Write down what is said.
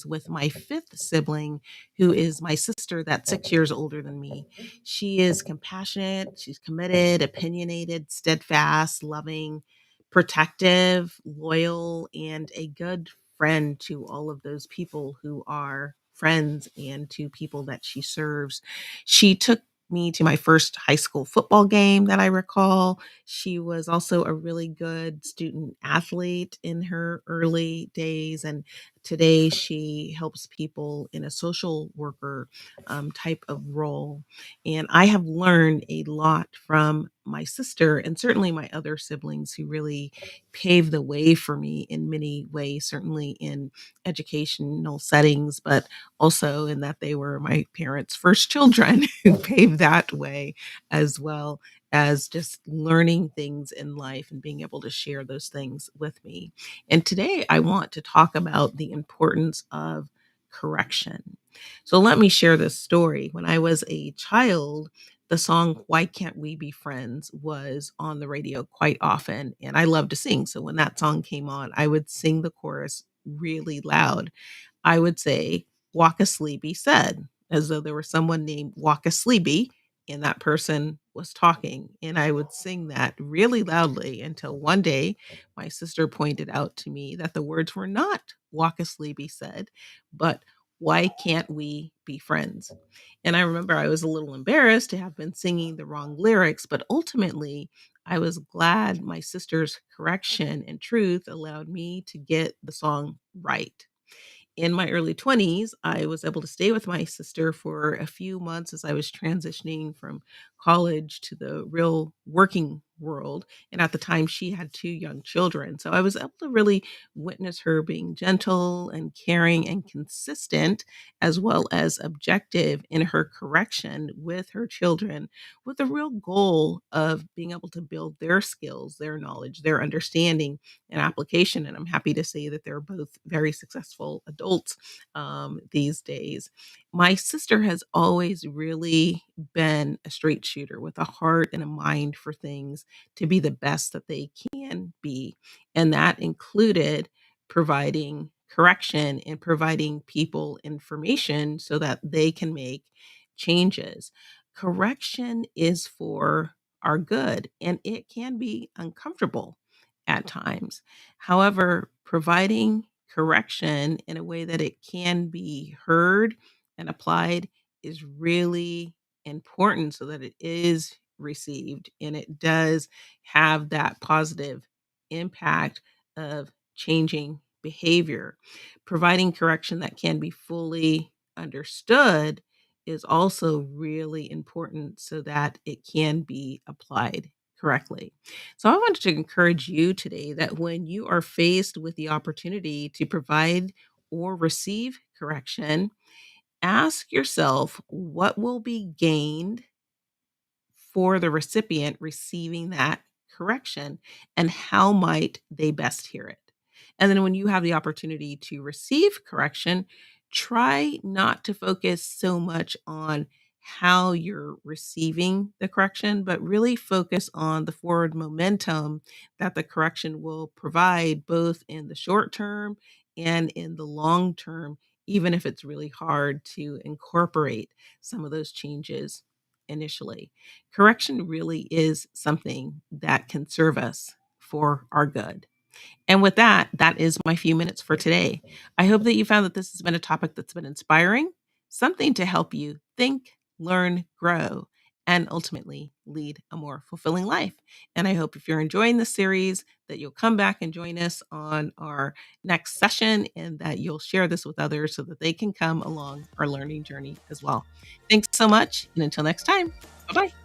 with my fifth sibling, who is my sister that's 6 years older than me. She is compassionate, she's committed, opinionated, steadfast, loving, protective, loyal, and a good friend to all of those people who are friends and to people that she serves. She took me to my first high school football game that I recall. She was also a really good student athlete in her early days. And today she helps people in a social worker type of role. And I have learned a lot from my sister and certainly my other siblings who really paved the way for me in many ways, certainly in educational settings, but also in that they were my parents' first children who paved that way as well as just learning things in life and being able to share those things with me. And today I want to talk about the importance of correction. So let me share this story. When I was a child, the song Why Can't We Be Friends was on the radio quite often, and I love to sing. So when that song came on, I would sing the chorus really loud. I would say, Waka Sleepy said, as though there was someone named Waka Sleepy and that person was talking. And I would sing that really loudly until one day my sister pointed out to me that the words were not Waka Sleepy said, but why can't we be friends? And I remember I was a little embarrassed to have been singing the wrong lyrics, but ultimately I was glad my sister's correction and truth allowed me to get the song right. In my early 20s, I was able to stay with my sister for a few months as I was transitioning from college to the real working world. And at the time, she had two young children. So I was able to really witness her being gentle and caring and consistent, as well as objective in her correction with her children, with the real goal of being able to build their skills, their knowledge, their understanding and application. And I'm happy to say that they're both very successful adults these days. My sister has always really been a straight shooter with a heart and a mind for things to be the best that they can be. And that included providing correction and providing people information so that they can make changes. Correction is for our good and it can be uncomfortable at times. However, providing correction in a way that it can be heard and applied is really important so that it is received and it does have that positive impact of changing behavior. Providing correction that can be fully understood is also really important so that it can be applied correctly. So I wanted to encourage you today that when you are faced with the opportunity to provide or receive correction, ask yourself what will be gained for the recipient receiving that correction and how might they best hear it. And then when you have the opportunity to receive correction, try not to focus so much on how you're receiving the correction, but really focus on the forward momentum that the correction will provide both in the short term and in the long term, even if it's really hard to incorporate some of those changes initially. Correction really is something that can serve us for our good. And with that, that is my few minutes for today. I hope that you found that this has been a topic that's been inspiring, something to help you think, learn, grow, and ultimately lead a more fulfilling life. And I hope if you're enjoying this series, that you'll come back and join us on our next session and that you'll share this with others so that they can come along our learning journey as well. Thanks so much. And until next time, bye bye.